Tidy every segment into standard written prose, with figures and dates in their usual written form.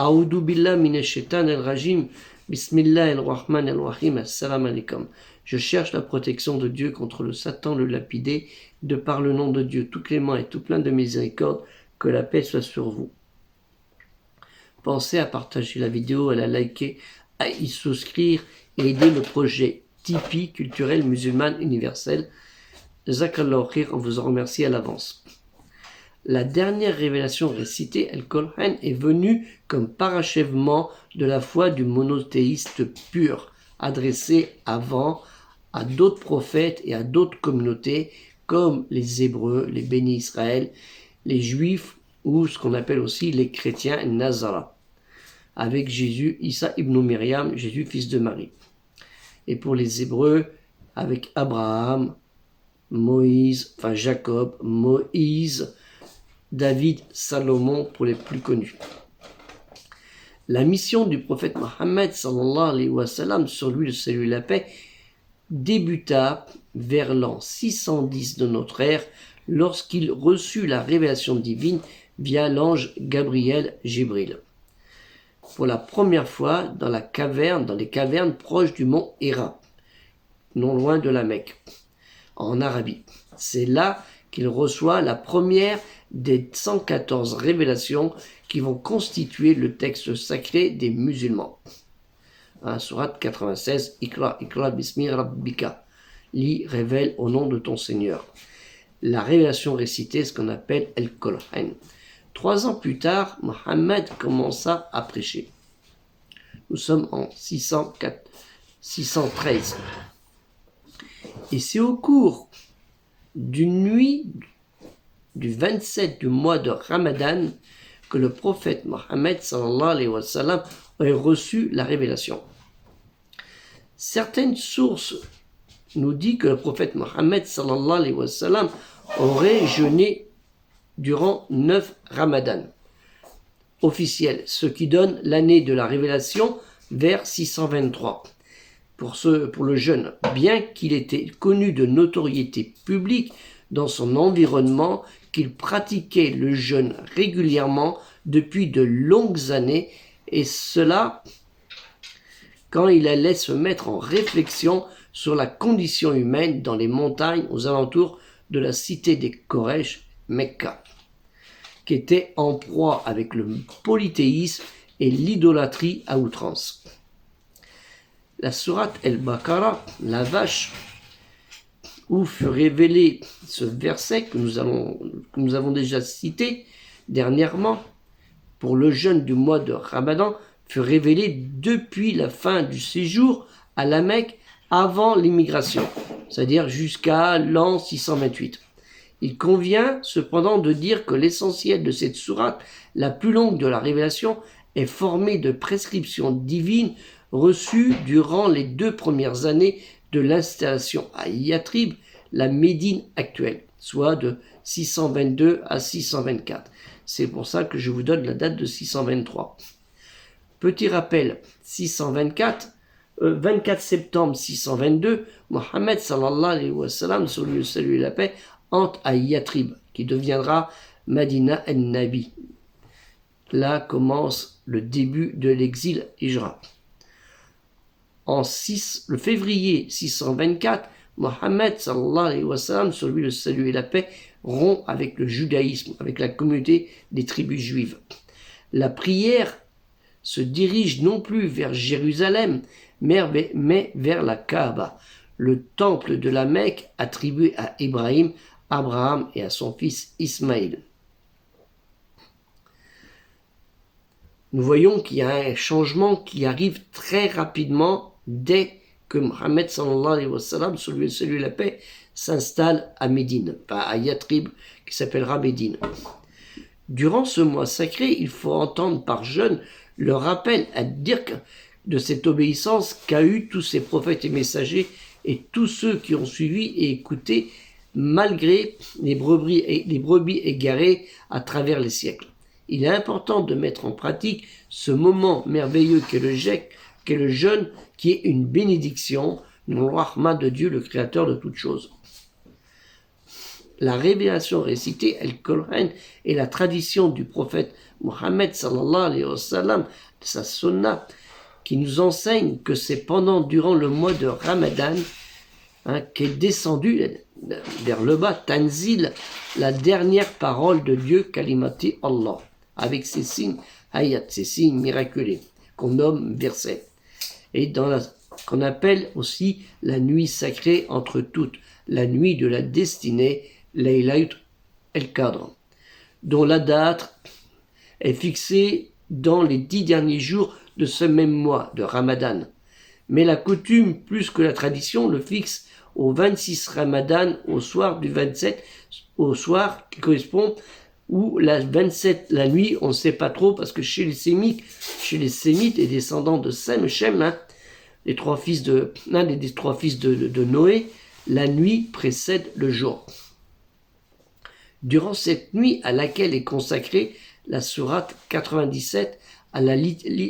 A'udhu billah minash shaitanir rajim. Bismillahir rahmanir rahim. Assalamu alaikum. Je cherche la protection de Dieu contre le Satan, le lapidé, de par le nom de Dieu, tout clément et tout plein de miséricorde, que la paix soit sur vous. Pensez à partager la vidéo, à la liker, à y souscrire et aider le projet Tipeee culturel musulman universel. Jazakallahu khair, on vous en remercie à l'avance. La dernière révélation récitée, Al-Qur'an, est venue comme parachèvement de la foi du monothéiste pur, adressée avant à d'autres prophètes et à d'autres communautés comme les Hébreux, les bénis Israël, les Juifs ou ce qu'on appelle aussi les chrétiens Nazara, avec Jésus, Isa ibn Myriam, Jésus fils de Marie. Et pour les Hébreux, avec Abraham, Moïse, enfin Jacob, Moïse, David, Salomon pour les plus connus. La mission du prophète Mohammed sallallahu alayhi wa sallam, sur lui le salut et la paix, débuta vers l'an 610 de notre ère lorsqu'il reçut la révélation divine via l'ange Gabriel Jibril. Pour la première fois dans les cavernes proches du mont Héra, non loin de la Mecque, en Arabie. C'est là qu'il reçoit la première des 114 révélations qui vont constituer le texte sacré des musulmans. Sourate 96, Ikra, Ikra, Bismi Rabbika. Lis, révèle au nom de ton Seigneur. La révélation récitée, ce qu'on appelle Al-Qur'an. 3 ans plus tard, Mohammed commença à prêcher. Nous sommes en 613. Et c'est au cours d'une nuit du 27 du mois de Ramadan que le prophète Mohammed sallallahu alayhi wa sallam a reçu la révélation. Certaines sources nous disent que le prophète Mohammed sallallahu alayhi wa sallam aurait jeûné durant 9 Ramadan officiels, ce qui donne l'année de la révélation vers 623. Pour le jeûne, bien qu'il était connu de notoriété publique dans son environnement, qu'il pratiquait le jeûne régulièrement depuis de longues années, et cela quand il allait se mettre en réflexion sur la condition humaine dans les montagnes aux alentours de la cité des Koresh, Mecca, qui était en proie avec le polythéisme et l'idolâtrie à outrance. La sourate El-Baqarah, la vache, où fut révélé ce verset que nous avons déjà cité dernièrement, pour le jeûne du mois de Ramadan, fut révélé depuis la fin du séjour à la Mecque avant l'immigration, c'est-à-dire jusqu'à l'an 628. Il convient cependant de dire que l'essentiel de cette sourate, la plus longue de la révélation, est formé de prescriptions divines reçues durant les 2 premières années de l'installation à Yatrib, la Médine actuelle, soit de 622 à 624. C'est pour ça que je vous donne la date de 623. Petit rappel, 24 septembre 622, Mohammed sallallahu alayhi wa sallam, sur lui le salut et la paix, entre à Yatrib, qui deviendra Madina el-Nabi. Là commence le début de l'exil Hijra. Le février 624, Mohammed sallallahu alayhi wa sallam, sur lui le salut et la paix, rompt avec le judaïsme, avec la communauté des tribus juives. La prière se dirige non plus vers Jérusalem, mais vers la Kaaba, le temple de la Mecque attribué à Ibrahim, Abraham et à son fils Ismaïl. Nous voyons qu'il y a un changement qui arrive très rapidement dès que Mohammed sallallahu alayhi wa sallam, sur lui et la paix, s'installe à Médine, pas à Yatrib, qui s'appellera Médine. Durant ce mois sacré, il faut entendre par jeûne le rappel à dirk de cette obéissance qu'a eu tous ces prophètes et messagers et tous ceux qui ont suivi et écouté malgré les brebis égarées à travers les siècles. Il est important de mettre en pratique ce moment merveilleux qu'est le jeûne, qui est une bénédiction, le rahma de Dieu, le créateur de toutes choses. la révélation récitée, Al-Qur'an, et la tradition du prophète Mohammed sallallahu alayhi wa sallam, sa sunna, qui nous enseigne que c'est durant le mois de Ramadan, qu'est descendue vers le bas, Tanzil, la dernière parole de Dieu, Kalimati Allah, avec ses signes, ayat, ses signes miraculeux, qu'on nomme versets. Et qu'on appelle aussi la nuit sacrée entre toutes, la nuit de la destinée, Laylat el-Qadr, dont la date est fixée dans les 10 derniers jours de ce même mois de Ramadan. Mais la coutume, plus que la tradition, le fixe au 26 Ramadan, au soir du 27, au soir qui correspond, ou la 27, la nuit, on ne sait pas trop, parce que chez les Sémites et descendants de Sem, Shem, les trois fils de Noé, la nuit précède le jour. Durant cette nuit à laquelle est consacrée la sourate 97 à la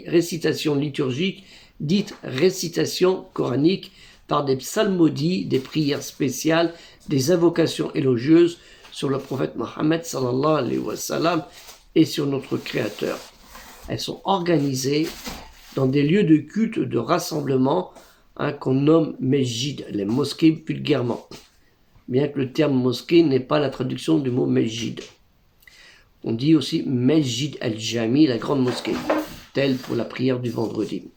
récitation liturgique, dite récitation coranique, par des psalmodies, des prières spéciales, des invocations élogieuses sur le prophète Mohammed sallallahu alayhi wa sallam et sur notre Créateur. Elles sont organisées dans des lieux de culte, de rassemblement, qu'on nomme mesjid, les mosquées vulgairement, bien que le terme mosquée n'est pas la traduction du mot mesjid. On dit aussi mesjid al-jami, la grande mosquée, telle pour la prière du vendredi.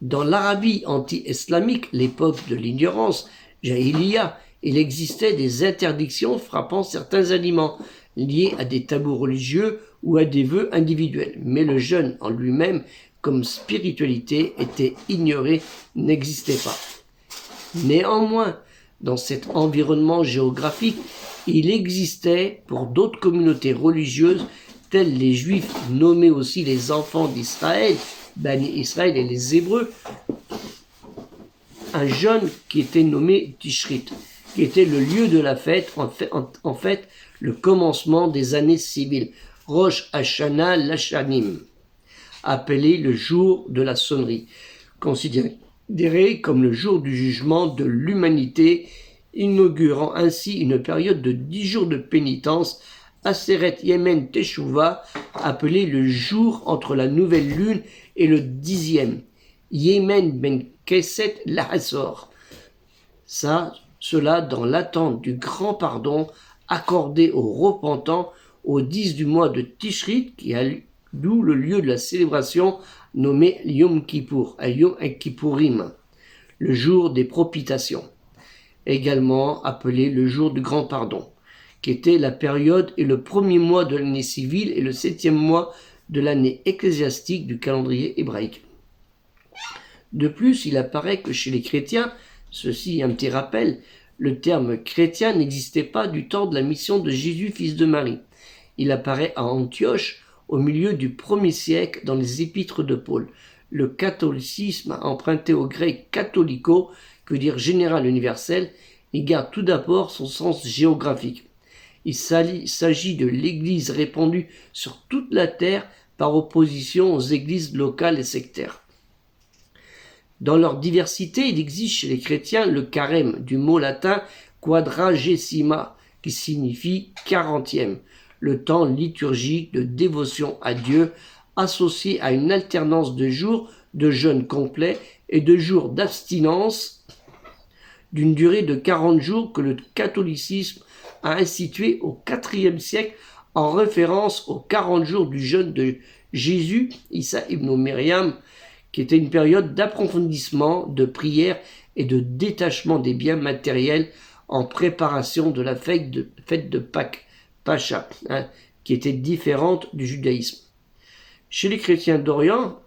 Dans l'Arabie anti-islamique, l'époque de l'ignorance, Jahiliya, il existait des interdictions frappant certains aliments, liés à des tabous religieux ou à des vœux individuels. Mais le jeûne en lui-même, comme spiritualité, était ignoré, n'existait pas. Néanmoins, dans cet environnement géographique, il existait pour d'autres communautés religieuses, telles les Juifs, nommés aussi les enfants d'Israël, Bani Israël et les Hébreux, un jeûne qui était nommé Tishrit, qui était le lieu de la fête, en fait le commencement des années civiles, Rosh Hashanah Lashanim, appelé le jour de la sonnerie, considéré comme le jour du jugement de l'humanité, inaugurant ainsi une période de 10 jours de pénitence, Aseret Yemen Teshuvah, appelé le jour entre la nouvelle lune et le 10e, Yemen Ben Keset Lahasor. Cela dans l'attente du grand pardon accordé aux repentants au 10 du mois de Tishrit, d'où le lieu de la célébration nommé Yom Kippour, Yom Kippourim, le jour des propitiations, également appelé le jour du grand pardon, qui était la période et le premier mois de l'année civile et le 7e mois de l'année ecclésiastique du calendrier hébraïque. De plus, il apparaît que chez les chrétiens, ceci un petit rappel, le terme chrétien n'existait pas du temps de la mission de Jésus, fils de Marie. Il apparaît à Antioche au milieu du 1er siècle dans les épîtres de Paul. Le catholicisme emprunté au grec catholico, que veut dire général universel, il garde tout d'abord son sens géographique. Il s'agit de l'église répandue sur toute la terre par opposition aux églises locales et sectaires. Dans leur diversité, il existe chez les chrétiens le carême, du mot latin quadragesima, qui signifie 40e, le temps liturgique de dévotion à Dieu, associé à une alternance de jours de jeûne complet et de jours d'abstinence d'une durée de 40 jours que le catholicisme a institué au IVe siècle en référence aux 40 jours du jeûne de Jésus, Issa ibn Myriam, qui était une période d'approfondissement, de prière et de détachement des biens matériels en préparation de la fête de Pâques, Pacha, qui était différente du judaïsme. Chez les chrétiens d'Orient,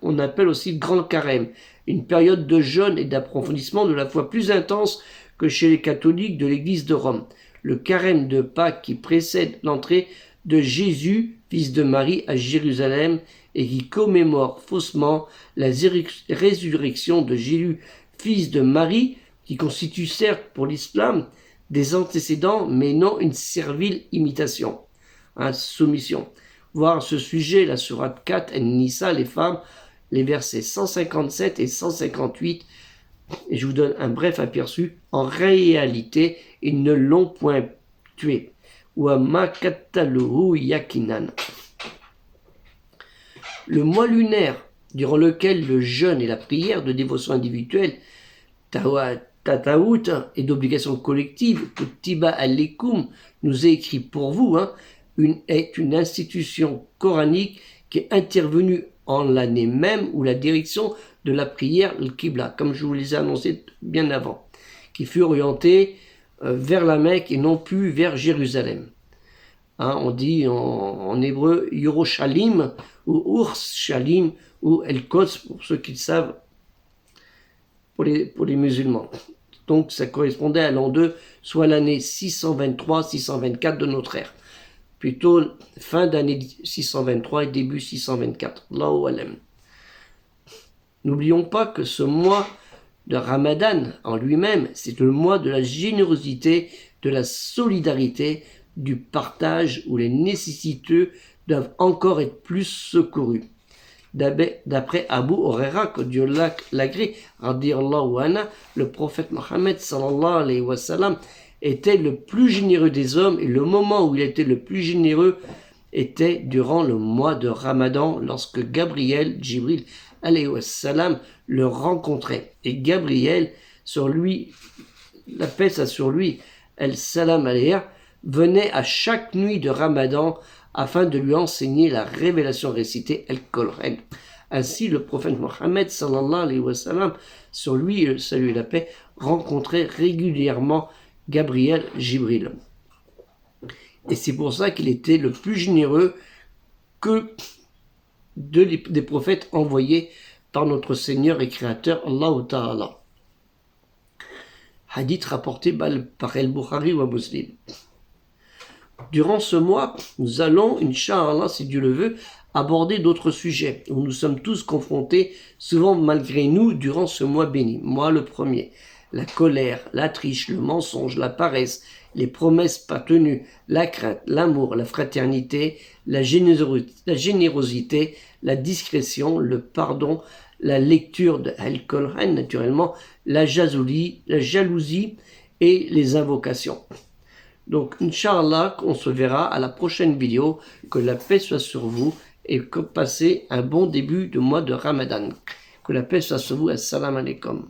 on appelle aussi le Grand Carême, une période de jeûne et d'approfondissement de la foi plus intense que chez les catholiques de l'église de Rome. Le carême de Pâques qui précède l'entrée de Jésus, fils de Marie, à Jérusalem et qui commémore faussement la résurrection de Jésus, fils de Marie, qui constitue certes pour l'islam des antécédents, mais non une servile imitation, soumission. Voir à ce sujet la sourate 4, An-Nisa, les femmes, les versets 157 et 158 Et je vous donne un bref aperçu. En réalité, ils ne l'ont point tué. Wa ma qataluhu yakinan. Le mois lunaire, durant lequel le jeûne et la prière de dévotion individuelle, tataout et d'obligation collective, kutiba alaykum, nous est écrit pour vous, est une institution coranique qui est intervenue en l'année même où la direction de la prière, le Qibla, comme je vous les ai annoncé bien avant, qui fut orientée vers la Mecque et non plus vers Jérusalem. On dit en hébreu Yerushalim ou Urshalim ou El-Quds pour ceux qui le savent, pour les musulmans. Donc ça correspondait à l'an 2, soit l'année 623-624 de notre ère. Plutôt fin d'année 623 et début 624. Allahu alam. N'oublions pas que ce mois de Ramadan en lui-même, c'est le mois de la générosité, de la solidarité, du partage où les nécessiteux doivent encore être plus secourus. D'après Abu Huraira, que Dieu l'agrée, le prophète Mohammed sallallahu alayhi wa sallam était le plus généreux des hommes, et le moment où il était le plus généreux était durant le mois de Ramadan, lorsque Gabriel, Jibril alayhi wa sallam, le rencontrait. Et Gabriel, sur lui, la paix soit sur lui, el-salam alayhi, venait à chaque nuit de Ramadan afin de lui enseigner la révélation récitée El-Qur'an. Ainsi, le prophète Mohammed sallallahu alayhi wa sallam, sur lui, le salut et la paix, rencontrait régulièrement Gabriel Jibril. Et c'est pour ça qu'il était le plus généreux que des prophètes envoyés par notre Seigneur et Créateur Allah Ta'ala. Hadith rapporté par El-Bukhari ou Muslim. Durant ce mois, nous allons, Inch'Allah, si Dieu le veut, aborder d'autres sujets où nous sommes tous confrontés, souvent malgré nous, durant ce mois béni. Moi, le premier. La colère, la triche, le mensonge, la paresse, les promesses pas tenues, la crainte, l'amour, la fraternité, la générosité, la discrétion, le pardon, la lecture de Al-Qur'an, naturellement, la jalousie et les invocations. Donc, Inch'Allah, on se verra à la prochaine vidéo. Que la paix soit sur vous et que passez un bon début de mois de Ramadan. Que la paix soit sur vous. Assalamu alaikum.